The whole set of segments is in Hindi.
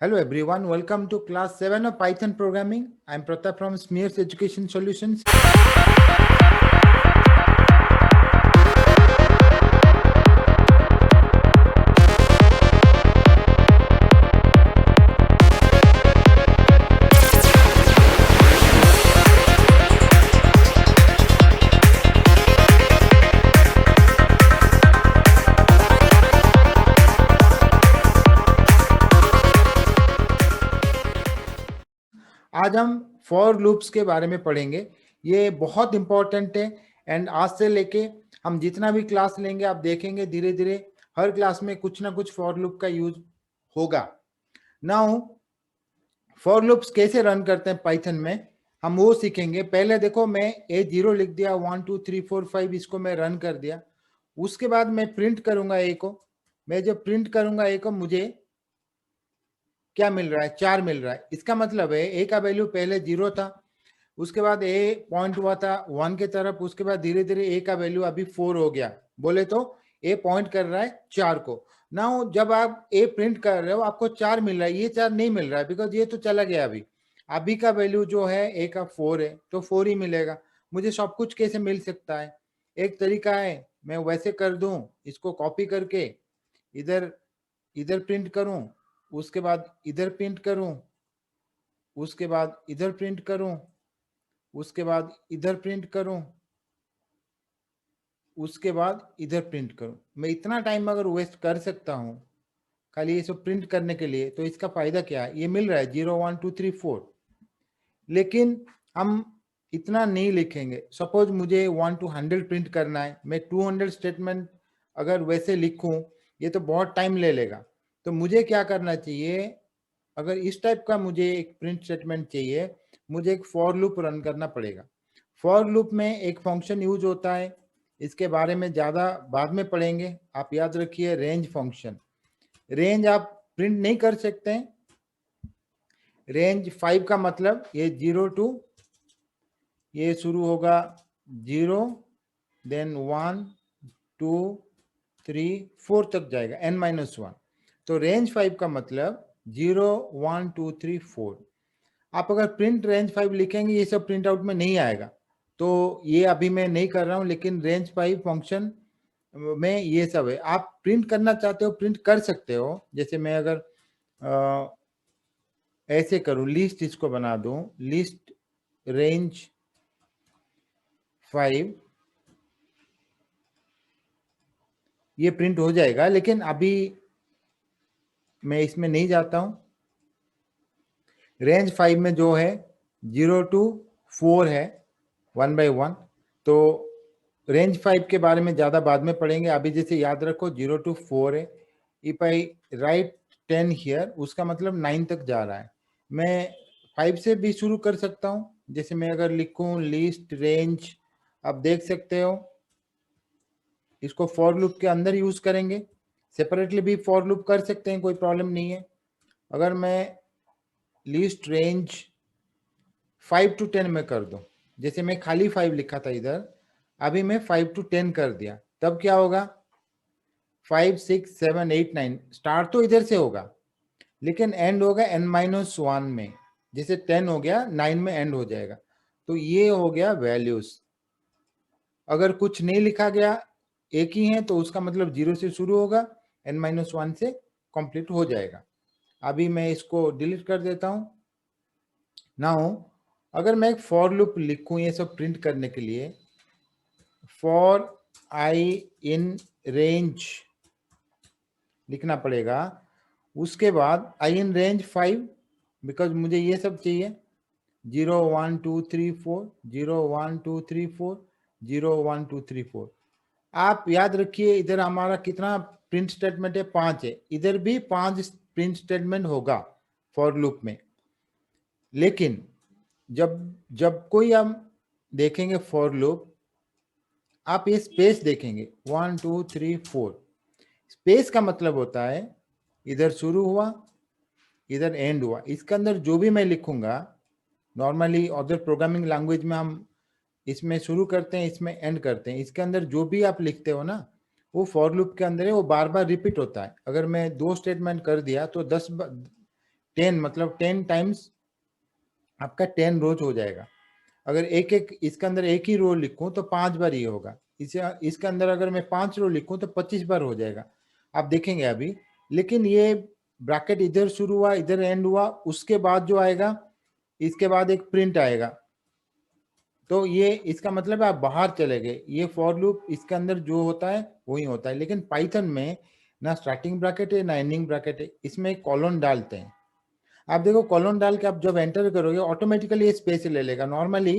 Hello everyone, welcome to class 7 of Python programming. I'm Pratap from Smears Education Solutions. आज हम फॉर लूप्स के बारे में पढ़ेंगे। ये बहुत इंपॉर्टेंट है एंड आज से लेके हम जितना भी क्लास लेंगे आप देखेंगे धीरे धीरे हर क्लास में कुछ ना कुछ फॉर लूप का यूज होगा। नाउ फॉर लूप्स कैसे रन करते हैं पाइथन में हम वो सीखेंगे। पहले देखो मैं A0 लिख दिया, 1 2 3 4 5 इसको मैं रन कर दिया। उसके बाद मैं प्रिंट करूंगा A को। मैं जब प्रिंट करूंगा A को मुझे क्या मिल रहा है? 4 मिल रहा है। इसका मतलब है A का वैल्यू पहले 0 था, उसके बाद A पॉइंट हुआ था 1 के तरफ, उसके बाद धीरे धीरे A का वैल्यू अभी 4 हो गया। बोले तो A पॉइंट कर रहा है 4 को। नाउ जब आप A प्रिंट कर रहे हो आपको 4 मिल रहा है, ये 4 नहीं मिल रहा है बिकॉज ये तो चला गया। अभी का वैल्यू जो है A का 4 है तो 4 ही मिलेगा। मुझे सब कुछ कैसे मिल सकता है? एक तरीका है, मैं वैसे कर दूं, इसको कॉपी करके इधर इधर प्रिंट करूं, उसके बाद इधर प्रिंट करूं, उसके बाद इधर प्रिंट करूं, उसके बाद इधर प्रिंट करूं, उसके बाद इधर प्रिंट करूं। मैं इतना टाइम अगर वेस्ट कर सकता हूं खाली ये सब प्रिंट करने के लिए तो इसका फायदा क्या है? ये मिल रहा है 0 1 2 3 4, लेकिन हम इतना नहीं लिखेंगे। सपोज मुझे 1 to 100 प्रिंट करना है, मैं 200 स्टेटमेंट अगर वैसे लिखूं ये तो बहुत टाइम ले लेगा। तो मुझे क्या करना चाहिए? अगर इस टाइप का मुझे एक प्रिंट स्टेटमेंट चाहिए, मुझे एक फॉर लूप रन करना पड़ेगा। फॉर लूप में एक फंक्शन यूज होता है, इसके बारे में ज्यादा बाद में पढ़ेंगे। आप याद रखिए रेंज फंक्शन। रेंज आप प्रिंट नहीं कर सकते हैं। रेंज 5 का मतलब ये 0 टू, ये शुरू होगा 0 देन 1 2 3 4 तक जाएगा n-1। तो रेंज 5 का मतलब 0 1 2 3 4। आप अगर प्रिंट रेंज 5 लिखेंगे ये सब प्रिंट आउट में नहीं आएगा, तो ये अभी मैं नहीं कर रहा हूं। लेकिन रेंज 5 फंक्शन में ये सब है। आप प्रिंट करना चाहते हो प्रिंट कर सकते हो। जैसे मैं अगर ऐसे करूं, लिस्ट इसको बना दूं, लिस्ट रेंज 5, ये प्रिंट हो जाएगा। लेकिन अभी मैं इसमें नहीं जाता हूं। रेंज 5 में जो है 0 to 4 है 1 by 1। तो रेंज 5 के बारे में ज्यादा बाद में पढ़ेंगे। अभी जैसे याद रखो 0 to 4 है। इफ आई राइट 10 हियर, उसका मतलब 9 तक जा रहा है। मैं 5 से भी शुरू कर सकता हूं। जैसे मैं अगर लिखूं लिस्ट रेंज, आप देख सकते हो इसको फॉर लूप के अंदर यूज करेंगे। सेपरेटली भी फॉर लूप कर सकते हैं, कोई प्रॉब्लम नहीं है। अगर मैं लिस्ट रेंज 5 to 10 में कर दूं, जैसे मैं खाली 5 लिखा था इधर, अभी मैं 5 to 10 कर दिया, तब क्या होगा? 5 6 7 8 9 स्टार्ट तो इधर से होगा लेकिन एंड होगा n-1 में। जैसे 10 हो गया 9 में एंड हो जाएगा। तो ये हो गया वैल्यूज। अगर कुछ नहीं लिखा गया, एक ही है, तो उसका मतलब 0 से शुरू होगा, n-1 से कंप्लीट हो जाएगा। अभी मैं इसको डिलीट कर देता हूं। नाउ अगर मैं एक फॉर लूप लिखूं ये सब प्रिंट करने के लिए, फॉर आई इन रेंज लिखना पड़ेगा। उसके बाद आई इन रेंज 5, बिकॉज मुझे ये सब चाहिए 0 1 2 3 4 0 1 2 3 4 0 1 2 3 4। आप याद रखिए इधर हमारा कितना प्रिंट स्टेटमेंट है? 5 है। इधर भी 5 प्रिंट स्टेटमेंट होगा फॉर लूप में। लेकिन जब जब कोई हम देखेंगे फॉर लूप, आप ये स्पेस देखेंगे 1 2 3 4। स्पेस का मतलब होता है इधर शुरू हुआ इधर एंड हुआ। इसके अंदर जो भी मैं लिखूंगा, नॉर्मली अदर प्रोग्रामिंग लैंग्वेज में हम इसमें शुरू करते हैं इसमें एंड करते हैं। इसके अंदर जो भी आप लिखते हो ना वो फॉर लूप के अंदर है, वो बार बार रिपीट होता है। अगर मैं 2 स्टेटमेंट कर दिया तो 10 मतलब 10 टाइम्स आपका 10 रोज हो जाएगा। अगर एक एक इसके अंदर एक ही रो लिखूं तो 5 बार ये होगा। इसके अंदर अगर मैं 5 रो लिखूं तो 25 बार हो जाएगा। आप देखेंगे अभी। लेकिन ये ब्रैकेट इधर शुरू हुआ, इधर एंड हुआ, उसके बाद जो आएगा, इसके बाद एक प्रिंट आएगा। तो ये इसका मतलब है आप बाहर चले गए। ये फॉर लूप इसके अंदर जो होता है वही होता है। लेकिन पाइथन में ना स्टार्टिंग ब्रैकेट है ना एंडिंग ब्रैकेट है, इसमें एक कॉलन डालते हैं। आप देखो कॉलन डाल के आप जब एंटर करोगे ऑटोमेटिकली ये स्पेस ले लेगा। नॉर्मली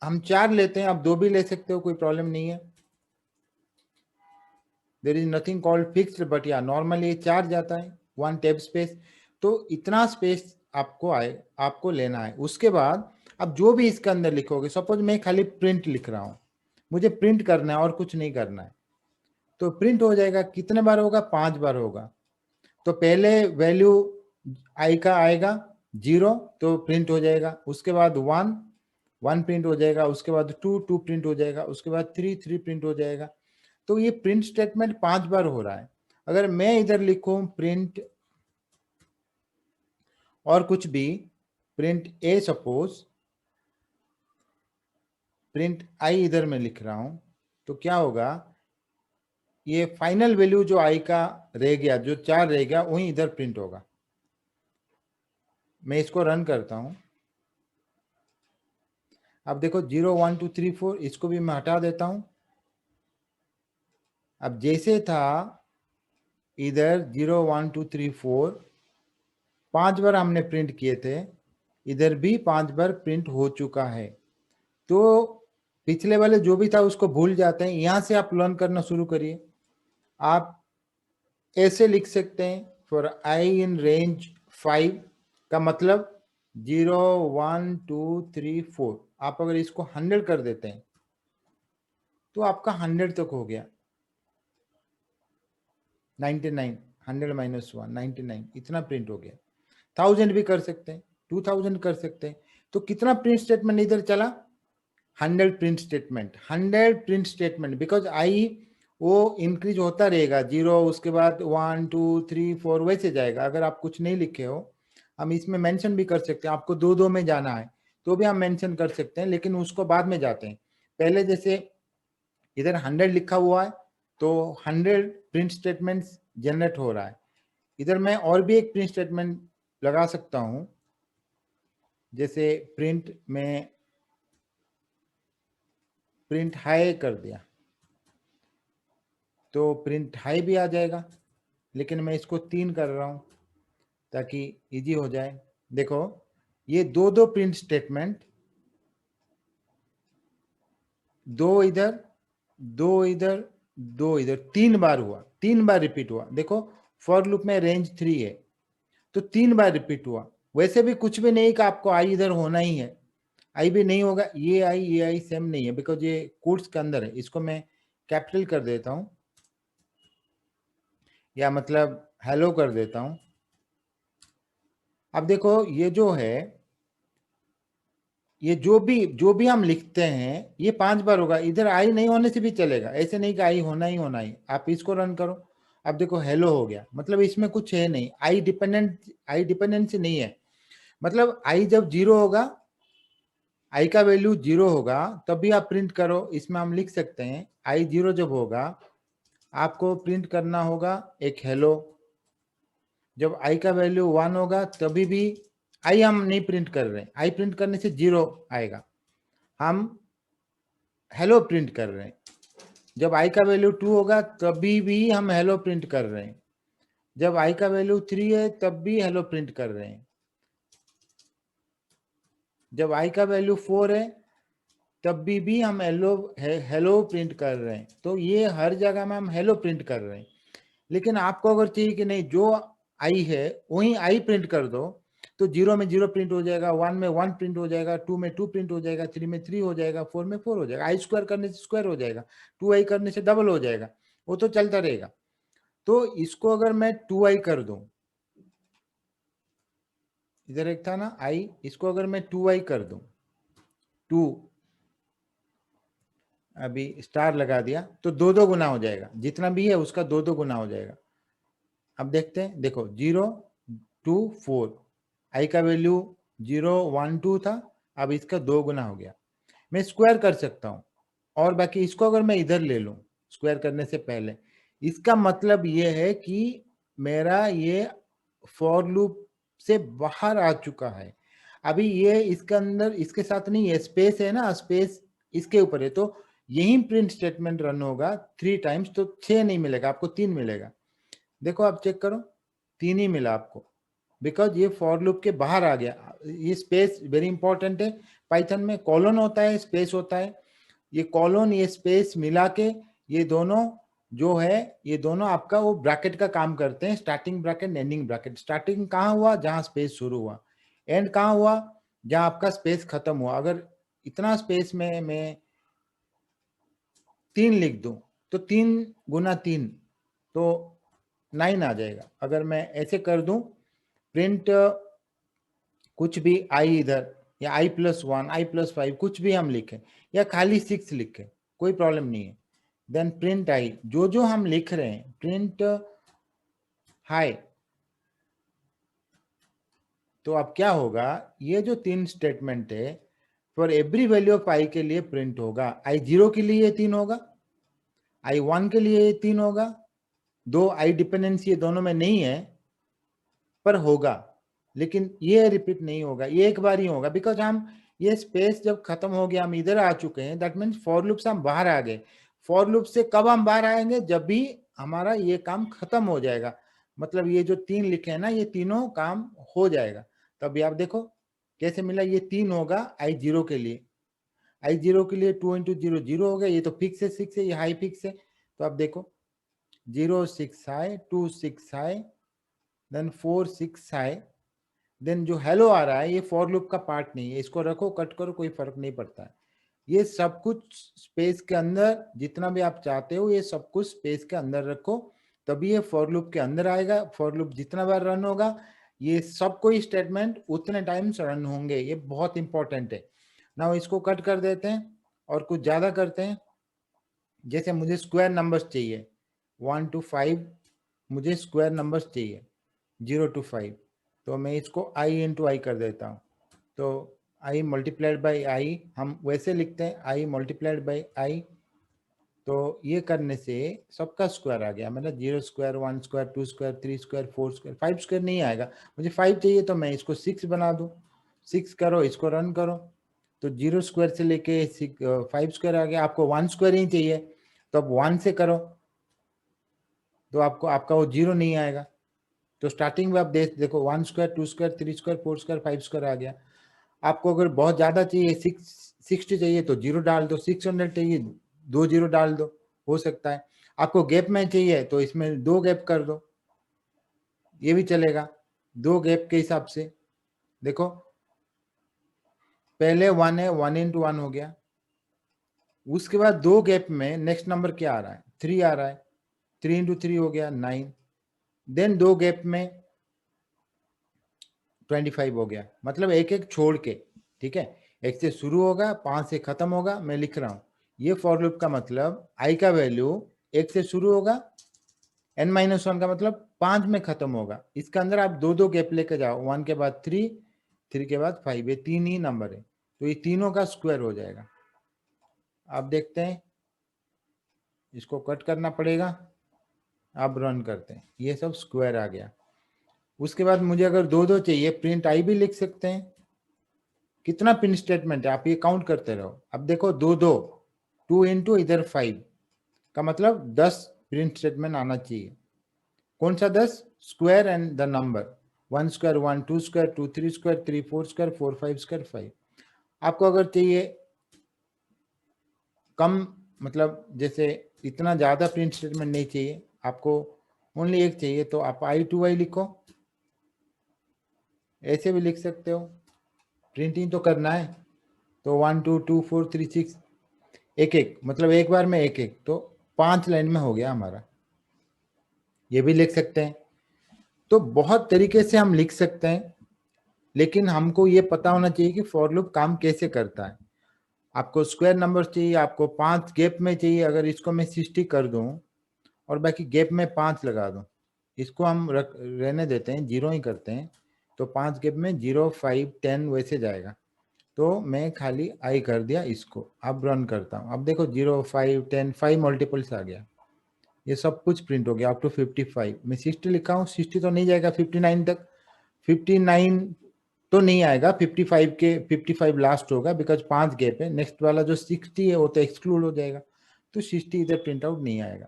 हम 4 लेते हैं, आप 2 भी ले सकते हो, कोई प्रॉब्लम नहीं है। There is nothing called fixed, but या नॉर्मली 4 जाता है 1 टेब स्पेस। तो इतना स्पेस आपको लेना है। उसके बाद अब जो भी इसके अंदर लिखोगे, सपोज मैं खाली प्रिंट लिख रहा हूं, मुझे प्रिंट करना है और कुछ नहीं करना है, तो प्रिंट हो जाएगा। कितने बार होगा? 5 बार होगा। तो पहले वैल्यू आई का आएगा 0, तो प्रिंट हो जाएगा। उसके बाद 1 प्रिंट हो जाएगा। उसके बाद 2 प्रिंट हो जाएगा। उसके बाद 3 प्रिंट हो जाएगा। तो ये प्रिंट स्टेटमेंट 5 बार हो रहा है। अगर मैं इधर लिखूं प्रिंट और कुछ भी, print A, suppose print I इधर मैं लिख रहा हूं, तो क्या होगा? ये फाइनल वैल्यू जो आई का रह गया, जो 4 रह गया, वही इधर प्रिंट होगा। मैं इसको रन करता हूं। अब देखो 0 1 2 3 4, इसको भी मैं हटा देता हूं। अब जैसे था इधर 0 1 2 3 4 5 बार हमने प्रिंट किए थे, इधर भी 5 बार प्रिंट हो चुका है। तो पिछले वाले जो भी था उसको भूल जाते हैं। यहां से आप लर्न करना शुरू करिए। आप ऐसे लिख सकते हैं, फॉर आई इन रेंज 5 का मतलब 0 1 2 3 4। आप अगर इसको 100 कर देते हैं तो आपका 100 तक हो गया। 99, 100 माइनस 1, 99, इतना प्रिंट हो गया। 1000 भी कर सकते हैं, 2000 कर सकते हैं। तो कितना प्रिंट स्टेटमेंट इधर चला? 100 print statement, 100 print statement. Because I वो इंक्रीज होता रहेगा, 0, उसके बाद 1 2 3 4 वैसे जाएगा। अगर आप कुछ नहीं लिखे हो, हम इसमें मेंशन भी कर सकते हैं। आपको 2 में जाना है तो भी हम मेंशन कर सकते हैं, लेकिन उसको बाद में जाते हैं। पहले जैसे इधर 100 लिखा हुआ है तो 100 प्रिंट स्टेटमेंट्स जनरेट हो रहा है। इधर मैं और भी एक प्रिंट स्टेटमेंट लगा सकता हूं, जैसे प्रिंट में प्रिंट हाई कर दिया तो प्रिंट हाई भी आ जाएगा। लेकिन मैं इसको 3 कर रहा हूं ताकि इजी हो जाए। देखो ये दो प्रिंट स्टेटमेंट, 2 इधर 2 इधर 2 इधर 3 बार हुआ, 3 बार रिपीट हुआ। देखो फॉर लूप में रेंज 3 है तो 3 बार रिपीट हुआ। वैसे भी कुछ भी नहीं कि आपको आई इधर होना ही है, आई भी नहीं होगा। ये आई सेम नहीं है, बिकॉज ये कोट्स के अंदर है। इसको मैं कैपिटल कर देता हूं, या मतलब हेलो कर देता हूं। अब देखो ये जो है, ये जो भी हम लिखते हैं ये 5 बार होगा। इधर आई नहीं होने से भी चलेगा, ऐसे नहीं कि आई होना ही होना ही। आप इसको रन करो। अब देखो हेलो हो गया, मतलब इसमें कुछ है नहीं। आई डिपेंडेंसी नहीं है। मतलब आई जब 0 होगा, आई का वैल्यू 0 होगा, तब भी आप प्रिंट करो। इसमें हम लिख सकते हैं आई 0 जब होगा आपको प्रिंट करना होगा एक हेलो। जब आई का वैल्यू 1 होगा तभी भी आई हम नहीं प्रिंट कर रहे हैं, आई प्रिंट करने से 0 आएगा, हम हेलो प्रिंट कर रहे हैं। जब आई का वैल्यू 2 होगा तभी भी हम हेलो प्रिंट कर रहे हैं। जब आई का वैल्यू 3 है तब भी हेलो प्रिंट कर रहे हैं। जब आई का वैल्यू 4 है तब भी हम हेलो प्रिंट कर रहे हैं। तो ये हर जगह में हम हेलो प्रिंट कर रहे हैं। लेकिन आपको अगर चाहिए कि नहीं जो आई है वही आई प्रिंट कर दो, तो 0 में 0 प्रिंट हो जाएगा, 1 में 1 प्रिंट हो जाएगा, 2 में 2 प्रिंट हो जाएगा, 3 में 3 हो जाएगा, 4 में 4 हो जाएगा। आई स्क्वायर करने से स्क्वायर हो जाएगा, 2i करने से डबल हो जाएगा, वो तो चलता रहेगा। तो इसको अगर मैं 2i कर दूं, इधर एक था ना आई, इसको अगर मैं 2i कर दूं, 2 अभी स्टार लगा दिया तो 2 गुना हो जाएगा। जितना भी है उसका 2 गुना हो जाएगा। अब देखते हैं, देखो 0 2 4, आई का वैल्यू 0 1 2 था, अब इसका 2 गुना हो गया। मैं स्क्वायर कर सकता हूं, और बाकी इसको अगर मैं इधर ले लूं स्क्वायर करने से पहले, इसका मतलब ये है कि मेरा ये फॉर लूप से बाहर आ चुका है। अभी ये इसके अंदर इसके साथ नहीं है, स्पेस है ना, स्पेस इसके ऊपर है, तो यही प्रिंट स्टेटमेंट रन होगा 3 टाइम्स, तो 6 नहीं मिलेगा आपको, 3 मिलेगा। देखो आप चेक करो, 3 ही मिला आपको, बिकॉज ये फॉर लूप के बाहर आ गया। ये स्पेस वेरी इंपॉर्टेंट है, पाइथन में कॉलन होता है, स्पेस होता है, ये कॉलन ये स्पेस मिला के ये दोनों जो है, ये दोनों आपका वो ब्रैकेट का काम करते हैं, starting bracket ending bracket. Starting कहाँ हुआ, जहां स्पेस शुरू हुआ, एंड कहाँ हुआ, जहां आपका स्पेस खत्म हुआ। अगर इतना स्पेस में मैं 3 लिख दूं, तो 3 गुना 3 तो 9 आ जाएगा। अगर मैं ऐसे कर दूं प्रिंट कुछ भी आई इधर, या i+1 i+5 कुछ भी हम लिखें, या खाली 6 लिखें, कोई प्रॉब्लम नहीं है। देन प्रिंट आई, जो जो हम लिख रहे हैं, प्रिंट हाई, तो अब क्या होगा, ये जो 3 स्टेटमेंट है फॉर एवरी वैल्यू ऑफ आई के लिए प्रिंट होगा। i0 के लिए 3 होगा, i1 के लिए 3 होगा, दो आई डिपेंडेंसी दोनों में नहीं है पर होगा, लेकिन ये रिपीट नहीं होगा, ये एक बार ही होगा, बिकॉज हम ये स्पेस जब खत्म हो गया, हम इधर आ चुके हैं, दैट मीन्स फॉर लूप से हम बाहर आ गए। फॉर लूप से कब हम बाहर आएंगे, जब भी हमारा ये काम खत्म हो जाएगा, मतलब ये जो 3 लिखे हैं ना, ये तीनों काम हो जाएगा। तब आप देखो कैसे मिला, ये 3 होगा i0 के लिए, i0 के लिए 2 × 0 0 हो गया, ये तो फिक्स है 6 है, ये हाई फिक्स है। तो आप देखो 0 6 high 2 6 high then 4 6 high, then जो हेलो आ रहा है ये फॉर लूप का पार्ट नहीं है, इसको रखो कट करो कोई फर्क नहीं पड़ता है। ये सब कुछ स्पेस के अंदर, जितना भी आप चाहते हो ये सब कुछ स्पेस के अंदर रखो, तभी ये फॉर लूप के अंदर आएगा। फॉर लूप जितना बार रन होगा, ये सब कोई स्टेटमेंट उतने टाइम्स रन होंगे, ये बहुत इंपॉर्टेंट है। ना इसको कट कर देते हैं और कुछ ज्यादा करते हैं। जैसे मुझे स्क्वायर नंबर्स चाहिए 1 to 5, मुझे स्क्वायर नंबर्स चाहिए 0 to 5, तो मैं इसको i × i कर देता हूँ। तो i मल्टीप्लाइड बाई i हम वैसे लिखते हैं, i मल्टीप्लाइड बाई i, तो ये करने से सबका स्क्वायर आ गया, मतलब 0 square 1 square 2 square 3 square 4 square 5 square नहीं आएगा। मुझे 5 चाहिए तो मैं इसको 6 बना दूँ, 6 करो, इसको रन करो, तो 0 स्क्वायर से लेके 5 स्क्वायर आ गया। आपको 1 स्क्वायर ही चाहिए तो अब 1 से करो, तो आपको आपका वो 0 नहीं आएगा। तो स्टार्टिंग में आप देखो 1 square 2 square 3 square 4 square 5 square आ गया। आपको अगर बहुत ज्यादा चाहिए 660 चाहिए तो 0 डाल दो, 600 चाहिए 2 0 डाल दो, हो सकता है। आपको गैप में चाहिए तो इसमें 2 गैप कर दो, ये भी चलेगा। 2 गैप के हिसाब से देखो, पहले 1 है, 1 × 1 हो गया, उसके बाद 2 गैप में नेक्स्ट नंबर क्या आ रहा है, 3 आ रहा है, 3 × 3 हो गया 9, देन 2 गैप में 25 हो गया, मतलब एक एक छोड़ के, ठीक है, एक से शुरू होगा 5 से खत्म होगा। मैं लिख रहा हूं ये फॉर लूप का मतलब i का वैल्यू 1 से शुरू होगा, n-1 का मतलब 5 में खत्म होगा। इसके अंदर आप 2 गैप लेके जाओ, 1 के बाद 3, 3 के बाद 5, ये 3 ही नंबर है, तो ये तीनों का स्क्वायर हो जाएगा। अब देखते हैं, इसको कट करना पड़ेगा। अब रन करते हैं, ये सब स्क्वायर आ गया। उसके बाद मुझे अगर 2 चाहिए, प्रिंट आई भी लिख सकते हैं। कितना प्रिंट स्टेटमेंट है आप ये काउंट करते रहो। अब देखो 2 2 × इधर 5 का मतलब 10 प्रिंट स्टेटमेंट आना चाहिए। कौन सा 10? Square and the number, 1 square 1 2 square 2 3 square 3 4 square 4 5 square 5। आपको अगर चाहिए कम, मतलब जैसे इतना ज्यादा प्रिंट स्टेटमेंट नहीं चाहिए, आपको ओनली एक चाहिए, तो आप i to i लिखो, ऐसे भी लिख सकते हो, प्रिंटिंग तो करना है। तो 1 2 2 4 3 6, एक एक, मतलब एक बार में एक एक, तो 5 लाइन में हो गया हमारा, ये भी लिख सकते हैं। तो बहुत तरीके से हम लिख सकते हैं, लेकिन हमको ये पता होना चाहिए कि फॉर लूप काम कैसे करता है। आपको स्क्वायर नंबर चाहिए, आपको 5 गैप में चाहिए, अगर इसको मैं 60 कर दूं और बाकी गैप में 5 लगा दूं, इसको हम रहने देते हैं, 0 ही करते हैं। तो 5 गैप में 0, 5, 10 वैसे जाएगा। तो मैं खाली आई कर दिया इसको। अब रन करता हूँ। अब देखो 0, 5, 10, 5 मल्टीपल्स आ गया। ये सब कुछ प्रिंट हो गया अप टू 55। मैं 60 लिखा हूँ, 60 तो नहीं जाएगा 59 तक। 59 तो नहीं आएगा, 55 लास्ट होगा, बिकॉज 5 गैप है। नेक्स्ट वाला जो 60 है वो तो एक्सक्लूड हो जाएगा, तो 60 इधर प्रिंट आउट नहीं आएगा।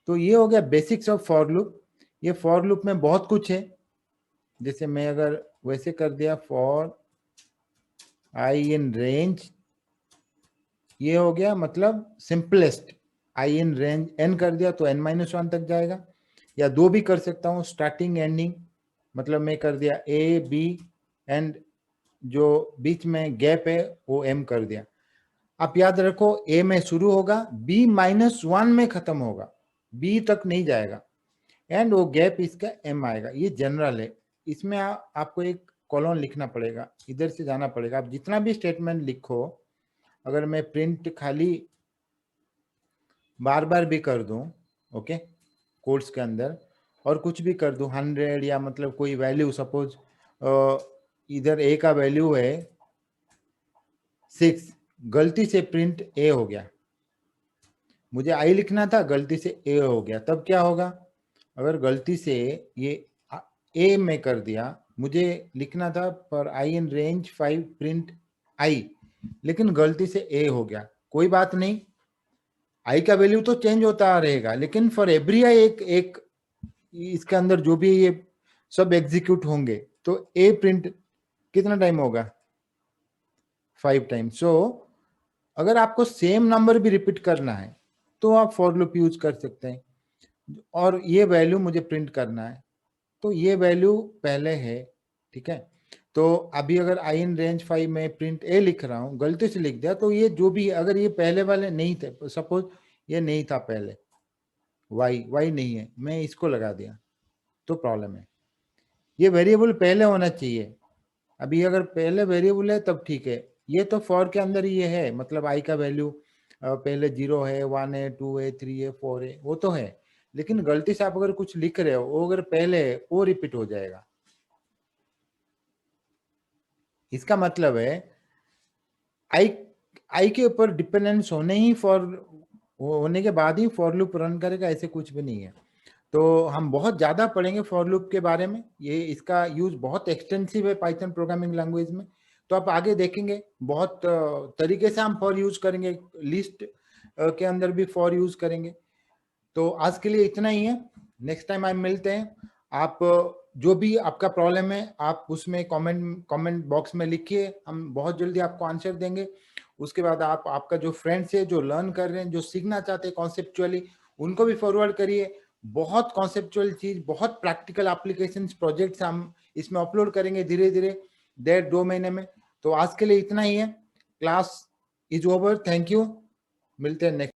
तो ये हो गया बेसिक्स ऑफ फॉर लूप। ये फॉर लूप में बहुत कुछ है। जैसे मैं अगर वैसे कर दिया फॉर आई इन रेंज, ये हो गया मतलब simplest. I in range n कर दिया तो n-1 तक जाएगा, या 2 भी कर सकता हूँ, स्टार्टिंग एंडिंग। मतलब मैं कर दिया a b एंड जो बीच में गैप है वो m कर दिया। आप याद रखो a में शुरू होगा, b-1 में खत्म होगा, b तक नहीं जाएगा, एंड वो गैप इसका m आएगा। ये जनरल है। इसमें आपको एक कॉलन लिखना पड़ेगा, इधर से जाना पड़ेगा। आप जितना भी स्टेटमेंट लिखो, अगर मैं प्रिंट खाली बार बार भी कर दूं, ओके, कोड्स के अंदर, और कुछ भी कर दूं 100 या मतलब कोई वैल्यू, सपोज इधर a का वैल्यू है 6, गलती से प्रिंट a हो गया, मुझे i लिखना था, गलती से a हो गया, तब क्या होगा? अगर गलती से ये a में कर दिया, मुझे लिखना था पर i in range 5 print i, लेकिन गलती से a हो गया, कोई बात नहीं, आई का वैल्यू तो चेंज होता रहेगा, लेकिन फॉर एवरी आई एक इसके अंदर जो भी ये सब एग्जीक्यूट होंगे, तो ए प्रिंट कितना टाइम होगा? 5 टाइम। सो अगर आपको सेम नंबर भी रिपीट करना है तो आप फॉर लूप यूज कर सकते हैं, और ये वैल्यू मुझे प्रिंट करना है, तो ये वैल्यू पहले है, ठीक है। तो अभी अगर आई इन रेंज 5 में प्रिंट ए लिख रहा हूँ, गलती से लिख दिया, तो ये जो भी, अगर ये पहले वाले नहीं थे, सपोज ये नहीं था पहले, वाई नहीं है, मैं इसको लगा दिया, तो प्रॉब्लम है। ये वेरिएबल पहले होना चाहिए। अभी अगर पहले वेरिएबल है तब ठीक है। ये तो फॉर के अंदर ये है, मतलब आई का वैल्यू पहले 0 है, 1 है, 2 है, 3 है, 4 है, वो तो है, लेकिन गलती से आप अगर कुछ लिख रहे हो, वो अगर पहले है, वो रिपीट हो जाएगा। इसका मतलब है आई के ऊपर डिपेंडेंस होने के बाद ही फॉर लूप रन करेगा, ऐसे कुछ भी नहीं है। तो हम बहुत ज़्यादा पढ़ेंगे फॉर लूप के बारे में, ये इसका यूज बहुत एक्सटेंसिव है पाइथन प्रोग्रामिंग लैंग्वेज में। तो आप आगे देखेंगे बहुत तरीके से हम फॉर यूज करेंगे, लिस्ट के अंदर भी फॉर यूज करेंगे। तो आज के लिए इतना ही है, नेक्स्ट टाइम हम मिलते हैं। आप जो भी आपका प्रॉब्लम है आप उसमें कमेंट बॉक्स में लिखिए, हम बहुत जल्दी आपको आंसर देंगे। उसके बाद आप आपका जो फ्रेंड्स है, जो लर्न कर रहे हैं, जो सीखना चाहते हैं कॉन्सेप्चुअली, उनको भी फॉरवर्ड करिए। बहुत कॉन्सेप्चुअल चीज, बहुत प्रैक्टिकल एप्लीकेशंस प्रोजेक्ट्स हम इसमें अपलोड करेंगे धीरे धीरे 1.5-2 महीने में। तो आज के लिए इतना ही है, class is over, thank you, मिलते हैं नेक्स्ट।